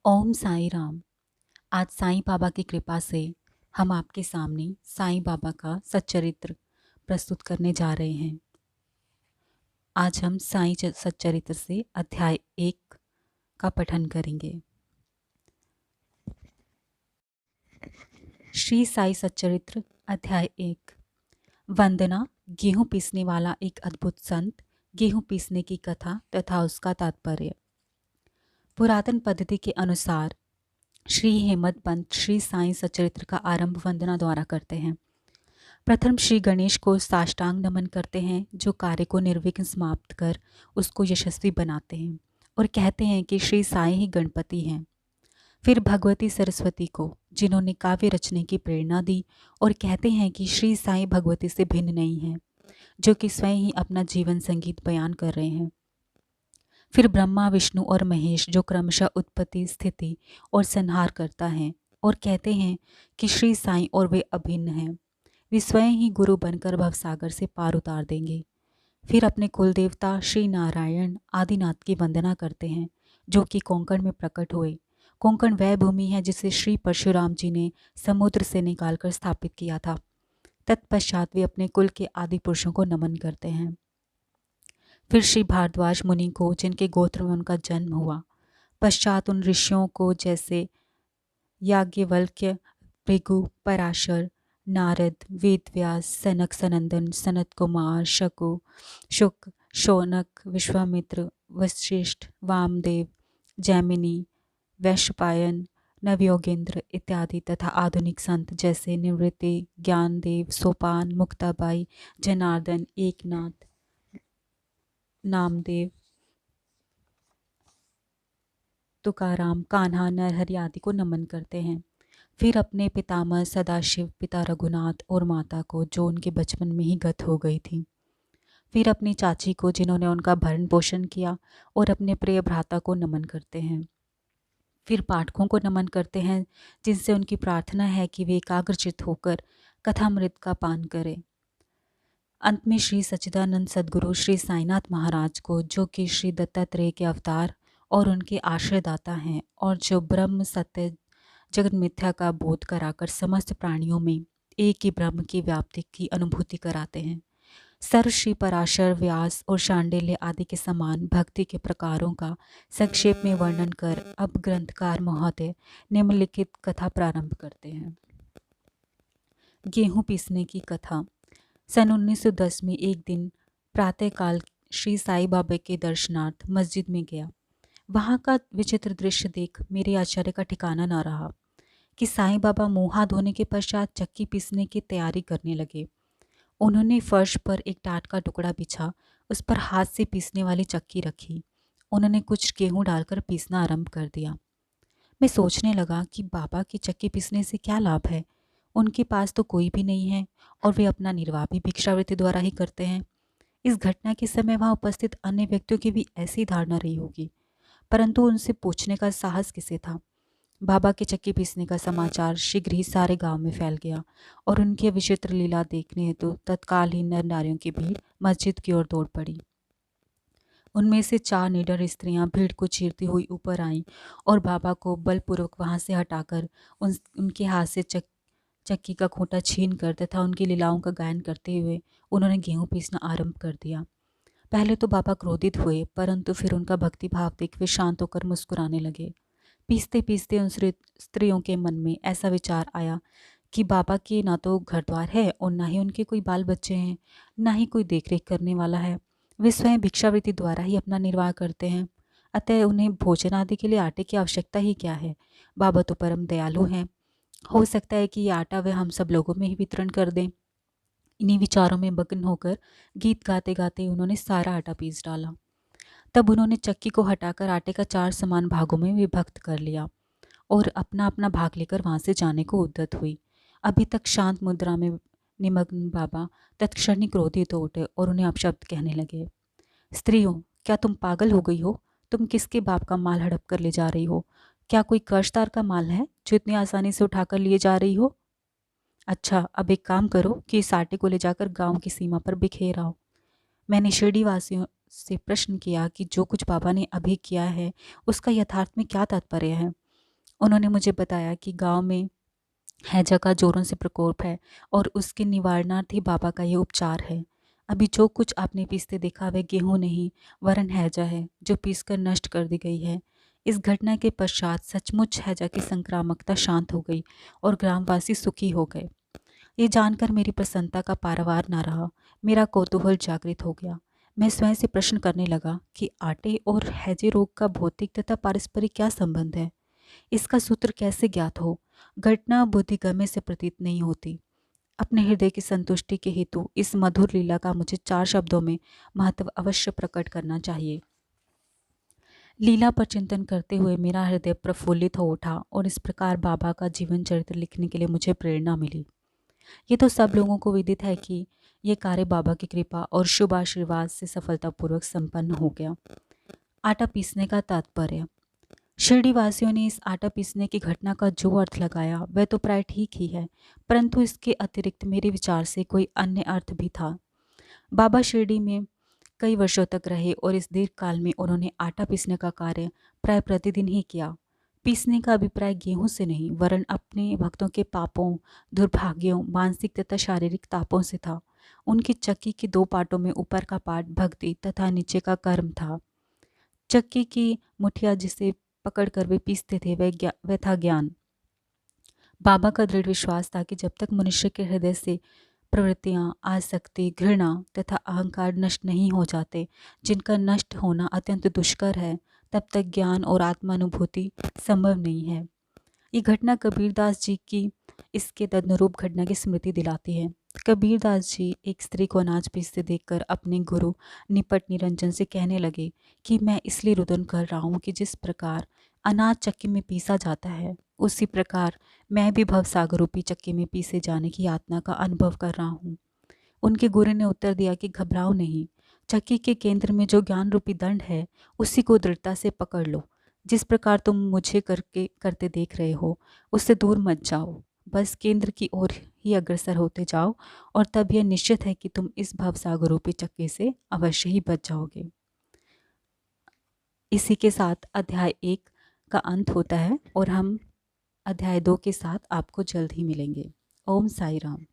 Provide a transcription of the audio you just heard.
ओम साईं राम। आज साईं बाबा की कृपा से हम आपके सामने साईं बाबा का सच्चरित्र प्रस्तुत करने जा रहे हैं। आज हम सच्चरित्र से अध्याय 1 का पठन करेंगे। श्री साई सच्चरित्र अध्याय 1। वंदना। गेहूं पीसने वाला एक अद्भुत संत। गेहूं पीसने की कथा तथा उसका तात्पर्य। पुरातन पद्धति के अनुसार श्री हेमत पंत श्री साईं सच्चरित्र का आरंभ वंदना द्वारा करते हैं। प्रथम श्री गणेश को साष्टांग नमन करते हैं, जो कार्य को निर्विघ्न समाप्त कर उसको यशस्वी बनाते हैं, और कहते हैं कि श्री साईं ही गणपति हैं। फिर भगवती सरस्वती को, जिन्होंने काव्य रचने की प्रेरणा दी, और कहते हैं कि श्री साईं भगवती से भिन्न नहीं हैं, जो कि स्वयं ही अपना जीवन संगीत बयान कर रहे हैं। फिर ब्रह्मा, विष्णु और महेश, जो क्रमशः उत्पत्ति, स्थिति और संहार करता है, और कहते हैं कि श्री साईं और वे अभिन्न हैं। वे स्वयं ही गुरु बनकर भवसागर से पार उतार देंगे। फिर अपने कुल देवता श्री नारायण आदिनाथ की वंदना करते हैं, जो कि कोंकण में प्रकट हुए। कोंकण वह भूमि है जिसे श्री परशुराम जी ने समुद्र से निकालकर स्थापित किया था। तत्पश्चात वे अपने कुल के आदि पुरुषों को नमन करते हैं। फिर श्री भारद्वाज मुनि को, जिनके गोत्र में उनका जन्म हुआ। पश्चात उन ऋषियों को, जैसे याज्ञवल्क्य, भृगु, पराशर, नारद, वेदव्यास, सनक सनंदन, सनत कुमार, शकु, शुक, शौनक, विश्वामित्र, वशिष्ठ, वामदेव, जैमिनी, वैशंपायन, नवयोगेंद्र इत्यादि तथा आधुनिक संत जैसे निवृत्ति, ज्ञानदेव, सोपान, मुक्ताबाई, जनार्दन, एकनाथ, नामदेव, तुकाराम, कान्हा, नरहरि आदि को नमन करते हैं। फिर अपने पितामह सदाशिव, पिता रघुनाथ और माता को, जो उनके बचपन में ही गत हो गई थी। फिर अपनी चाची को, जिन्होंने उनका भरण पोषण किया, और अपने प्रिय भ्राता को नमन करते हैं। फिर पाठकों को नमन करते हैं, जिनसे उनकी प्रार्थना है कि वे एकाग्रचित्त होकर कथामृत का पान करें। अंत में श्री सच्चिदानंद सद्गुरु श्री साईनाथ महाराज को, जो कि श्री दत्तात्रेय के अवतार और उनके आश्रयदाता हैं, और जो ब्रह्म सत्य जगत मिथ्या का बोध कराकर समस्त प्राणियों में एक ही ब्रह्म की व्याप्ति की अनुभूति कराते हैं। सर्व श्री पराशर, व्यास और शांडिल्य आदि के समान भक्ति के प्रकारों का संक्षेप में वर्णन कर अब ग्रंथकार महोदय निम्नलिखित कथा प्रारंभ करते हैं। गेहूं पीसने की कथा। सन 1910 में एक दिन प्रातःकाल श्री साईं बाबा के दर्शनार्थ मस्जिद में गया। वहाँ का विचित्र दृश्य देख मेरे आश्चर्य का ठिकाना न रहा कि साईं बाबा मुँह हाथ धोने के पश्चात चक्की पीसने की तैयारी करने लगे। उन्होंने फर्श पर एक टाट का टुकड़ा बिछा, उस पर हाथ से पीसने वाली चक्की रखी। उन्होंने कुछ गेहूं डालकर पीसना आरंभ कर दिया। मैं सोचने लगा कि बाबा की चक्की पीसने से क्या लाभ है। उनके पास तो कोई भी नहीं है, और वे अपना निर्वाह भी भिक्षावृत्ति द्वारा ही करते हैं। इस घटना के समय वहाँ उपस्थित अन्य व्यक्तियों की भी ऐसी धारणा रही होगी, परंतु उनसे पूछने का साहस किसे था। बाबा की चक्की पीसने का समाचार शीघ्र ही सारे गांव में फैल गया, और उनकी विचित्र लीला देखने हेतु तत्काल ही नर नारियों की भीड़ मस्जिद की ओर दौड़ पड़ी। उनमें से 4 निडर स्त्रियां भीड़ को चीरती हुई ऊपर आईं, और बाबा को बलपूर्वक वहां से हटाकर उनके हाथ से चक्की का खूंटा छीन कर तथा उनकी लीलाओं का गायन करते हुए उन्होंने गेहूं पीसना आरंभ कर दिया। पहले तो बाबा क्रोधित हुए, परंतु फिर उनका भक्तिभाव देख वे शांत होकर मुस्कुराने लगे। पीसते पीसते उन स्त्रियों के मन में ऐसा विचार आया कि बाबा के ना तो घर द्वार है, और ना ही उनके कोई बाल बच्चे हैं, ना ही कोई देखरेख करने वाला है। वे स्वयं भिक्षावृत्ति द्वारा ही अपना निर्वाह करते हैं, अतः उन्हें भोजन आदि के लिए आटे की आवश्यकता ही क्या है। बाबा तो परम दयालु हैं, हो सकता है कि ये आटा वे हम सब लोगों में ही वितरण कर दें। इन्हीं विचारों में मग्न होकर गीत गाते गाते उन्होंने सारा आटा पीस डाला। तब उन्होंने चक्की को हटाकर आटे का 4 समान भागों में विभक्त कर लिया, और अपना अपना भाग लेकर वहां से जाने को उद्यत हुई। अभी तक शांत मुद्रा में निमग्न बाबा तत्क्षण ही क्रोधित हो उठे और उन्हें अपशब्द कहने लगे। स्त्रियों, क्या तुम पागल हो गई हो? तुम किसके बाप का माल हड़प कर ले जा रही हो? क्या कोई कर्जदार का माल है जो इतनी आसानी से उठाकर लिए जा रही हो? अच्छा, अब एक काम करो कि इस आटे को ले जाकर गांव की सीमा पर बिखेर आओ। मैंने शिरडी वासियों से प्रश्न किया कि जो कुछ बाबा ने अभी किया है उसका यथार्थ में क्या तात्पर्य है। उन्होंने मुझे बताया कि गांव में हैजा का जोरों से प्रकोप है और उसके निवारणार्थ ही बाबा का ये उपचार है। अभी जो कुछ आपने पीसते देखा वह गेहूं नहीं वरन हैजा है जो पीसकर नष्ट कर दी गई है। इस घटना के पश्चात सचमुच हैजा की संक्रामकता शांत हो गई और ग्रामवासी सुखी हो गए। ये जानकर मेरी प्रसन्नता का पारावार न रहा। मेरा कौतूहल जागृत हो गया। मैं स्वयं से प्रश्न करने लगा कि आटे और हैजे रोग का भौतिक तथा पारस्परिक क्या संबंध है। इसका सूत्र कैसे ज्ञात हो? घटना बुद्धिगम्य से प्रतीत नहीं होती। अपने हृदय की संतुष्टि के हेतु इस मधुर लीला का मुझे 4 शब्दों में महत्व अवश्य प्रकट करना चाहिए। लीला पर चिंतन करते हुए मेरा हृदय प्रफुल्लित हो उठा और इस प्रकार बाबा का जीवन चरित्र लिखने के लिए मुझे प्रेरणा मिली। ये तो सब लोगों को विदित है कि ये कार्य बाबा की कृपा और शुभ आशीर्वाद से सफलतापूर्वक संपन्न हो गया। आटा पीसने का तात्पर्य। शिरडी वासियों ने इस आटा पीसने की घटना का जो अर्थ लगाया वह तो प्राय ठीक ही है, परंतु इसके अतिरिक्त मेरे विचार से कोई अन्य अर्थ भी था। बाबा शिरडी में कई वर्षों तक रहे और इस दीर्घ काल में उन्होंने आटा पीसने का कार्य प्राय प्रतिदिन ही किया। पीसने का अभिप्राय गेहूं से नहीं वरन अपने भक्तों के पापों, दुर्भाग्यों, मानसिक तथा शारीरिक तापों से था। उनकी चक्की के 2 पार्टों में ऊपर का पार्ट भक्ति तथा नीचे का कर्म था। चक्की की मुठिया जिसे पकड़कर वे पीसते थे वह था ज्ञान। बाबा का दृढ़ विश्वास था कि जब तक मनुष्य के हृदय से प्रवृत्तियाँ, आसक्ति, घृणा तथा अहंकार नष्ट नहीं हो जाते, जिनका नष्ट होना अत्यंत दुष्कर है, तब तक ज्ञान और आत्मानुभूति संभव नहीं है। ये घटना कबीरदास जी की इसके तदनुरूप घटना की स्मृति दिलाती है। कबीरदास जी एक स्त्री को अनाज पीसते देखकर अपने गुरु निपट निरंजन से कहने लगे कि मैं इसलिए रुदन कर रहा हूँ कि जिस प्रकार अनाज चक्की में पीसा जाता है उसी प्रकार मैं भी भवसागर रूपी चक्की में पीसे जाने की यातना का अनुभव कर रहा हूँ। उनके गुरु ने उत्तर दिया कि घबराओ नहीं, चक्की के केंद्र में जो ज्ञान रूपी दंड है उसी को दृढ़ता से पकड़ लो। जिस प्रकार तुम मुझे करते देख रहे हो उससे दूर मत जाओ, बस केंद्र की ओर ही अग्रसर होते जाओ और तब यह निश्चित है कि तुम इस भवसागर रूपी चक्की से अवश्य ही बच जाओगे। इसी के साथ अध्याय 1 का अंत होता है और हम अध्याय 2 के साथ आपको जल्द ही मिलेंगे। ओम साई राम।